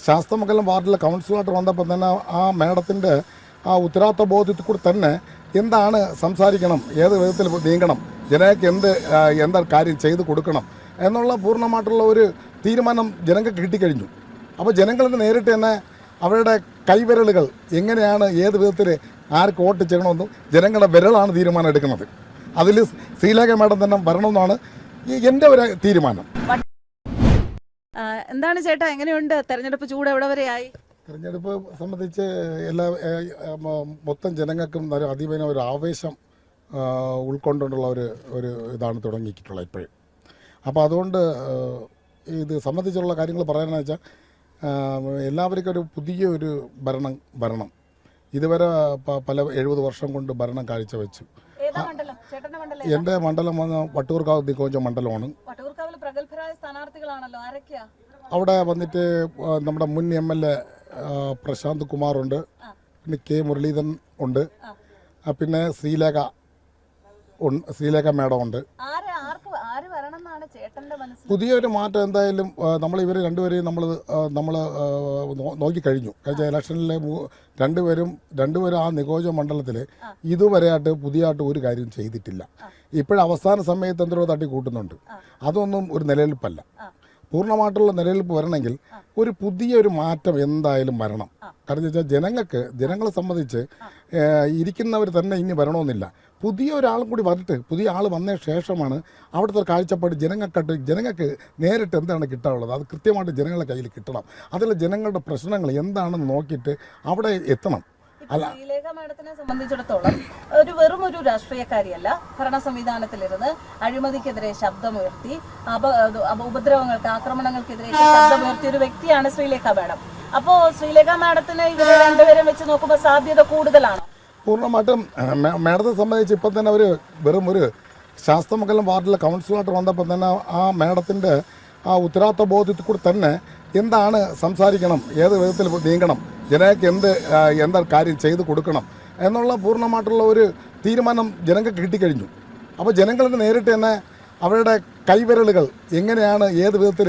ശാസ്തമംഗലം വാർഡിലെ കൗൺസിലറായിട്ട് വന്നപ്പോൾ തന്നെ ആ മേഡത്തിൻ്റെ ആ ഉത്തരവാദിത്വ ബോധ്യത്തിൽ കൂടി തന്നെ എന്താണ് സംസാരിക്കണം, ഏത് വിധത്തിൽ നീങ്ങണം, ജനങ്ങൾക്ക് എന്താ കാര്യം ചെയ്ത് കൊടുക്കണം എന്നുള്ള പൂർണ്ണമായിട്ടുള്ള ഒരു തീരുമാനം ജനങ്ങൾക്ക് കിട്ടിക്കഴിഞ്ഞു. അപ്പോൾ ജനങ്ങളിൽ നേരിട്ട് തന്നെ അവരുടെ കൈവിരലുകൾ എങ്ങനെയാണ് ഏത് വിധത്തിൽ ആർക്ക് വോട്ട് ചെയ്യണമെന്നും ജനങ്ങളുടെ വിരലാണ് തീരുമാനം എടുക്കുന്നത്. അതിൽ ശ്രീലേഖ മേഡം തന്നെ വരണമെന്നാണ് എൻ്റെ ഒരു തീരുമാനം. എന്താണ് ചേട്ടാ, എങ്ങനെയുണ്ട് തെരഞ്ഞെടുപ്പ് ചൂട് എവിടെ വരെയായി? തെരഞ്ഞെടുപ്പ് സംബന്ധിച്ച് എല്ലാ മൊത്തം ജനങ്ങൾക്കും അതീവന ഒരു ആവേശം ഉൾക്കൊണ്ടുള്ള ഒരു ഇതാണ് തുടങ്ങിയിട്ടുള്ളത് ഇപ്പോഴും. അപ്പോൾ അതുകൊണ്ട് ഇത് സംബന്ധിച്ചുള്ള കാര്യങ്ങൾ പറയാനെന്ന് വെച്ചാൽ എല്ലാവർക്കും ഒരു പുതിയൊരു ഭരണം ഇതുവരെ പല 70 വർഷം കൊണ്ട് ഭരണം കാഴ്ചവെച്ചു. എൻ്റെ മണ്ഡലം വന്ന് വട്ടൂർക്കാവ് നിയോജക മണ്ഡലമാണ്. അവിടെ വന്നിട്ട് നമ്മുടെ മുൻ MLA പ്രശാന്ത് കുമാറുണ്ട്, പിന്നെ K മുരളീധരൻ ഉണ്ട്, പിന്നെ ശ്രീലേഖ മേഡം ഉണ്ട്. പുതിയൊരു മാറ്റം എന്തായാലും ഇവർ രണ്ടുപേരെയും നമ്മൾ നോക്കിക്കഴിഞ്ഞു. കഴിഞ്ഞ ഇലക്ഷനിലെ രണ്ടുപേരും ആ നിയോജക മണ്ഡലത്തിൽ ഇതുവരെയായിട്ട് പുതിയതായിട്ട് ഒരു കാര്യം ചെയ്തിട്ടില്ല. ഇപ്പോഴവസാന സമയത്ത് എന്തോ തട്ടി കൂട്ടുന്നുണ്ട്. അതൊന്നും ഒരു നിലനിൽപ്പല്ല. പൂർണ്ണമായിട്ടുള്ള നിലനിൽപ്പ് വരണമെങ്കിൽ ഒരു പുതിയൊരു മാറ്റം എന്തായാലും വരണം. കാരണം വെച്ചാൽ ജനങ്ങളെ സംബന്ധിച്ച് ഇരിക്കുന്നവർ തന്നെ ഇനി വരണമെന്നില്ല. പുതിയ ഒരാളും കൂടി വരട്ടെ. പുതിയ ആൾ വന്ന ശേഷമാണ് അവിടുത്തെ കാഴ്ചപ്പാട് ജനങ്ങൾക്ക് നേരിട്ട് എന്താണ് കിട്ടാനുള്ളത് അത് കൃത്യമായിട്ട് ജനങ്ങളുടെ കയ്യിൽ കിട്ടണം. അതിൽ ജനങ്ങളുടെ പ്രശ്നങ്ങൾ എന്താണെന്ന് നോക്കിയിട്ട് അവിടെ എത്തണം. ശ്രീലേഖ മാഡത്തിനെ സംബന്ധിച്ചിടത്തോളം വെറും ഒരു രാഷ്ട്രീയക്കാരിയല്ല. ഭരണ സംവിധാനത്തിലിരുന്ന് അഴിമതിക്കെതിരെ ശബ്ദമുയർത്തി, ഉപദ്രവങ്ങൾക്ക്, ആക്രമണങ്ങൾക്കെതിരെ ശബ്ദമുയർത്തിയ ഒരു വ്യക്തിയാണ് ശ്രീലേഖ മാഡം. അപ്പോൾ ശ്രീലേഖ മാഡത്തിന് ഇവരെ രണ്ടുപേരും വെച്ച് നോക്കുമ്പോൾ സാധ്യത കൂടുതലാണ്. പൂർണ്ണമായിട്ടും മേഡത്തെ സംബന്ധിച്ച് ഇപ്പം തന്നെ വെറും ഒരു ശാസ്തമംഗലം വാർഡിലെ കൗൺസിലറായിട്ട് വന്നപ്പോൾ തന്നെ ആ മേഡത്തിൻ്റെ ആ ഉത്തരവാദിത്വ ബോധ്യത്തിൽ കൂടി തന്നെ എന്താണ് സംസാരിക്കണം, ഏത് വിധത്തിൽ നീങ്ങണം, ജനങ്ങൾക്ക് എന്താ കാര്യം ചെയ്ത് കൊടുക്കണം എന്നുള്ള പൂർണ്ണമായിട്ടുള്ള ഒരു തീരുമാനം ജനങ്ങൾക്ക് കിട്ടിക്കഴിഞ്ഞു. അപ്പോൾ ജനങ്ങളിൽ നേരിട്ട് തന്നെ അവരുടെ കൈവിരലുകൾ എങ്ങനെയാണ് ഏത് വിധത്തിൽ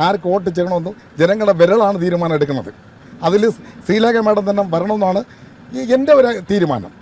ആർക്ക് വോട്ട് ചെയ്യണമെന്നും ജനങ്ങളുടെ വിരലാണ് തീരുമാനം എടുക്കുന്നത്. അതിൽ ശ്രീലേഖ മേഡം തന്നെ വരണമെന്നാണ് എൻ്റെ ഒരു തീരുമാനം.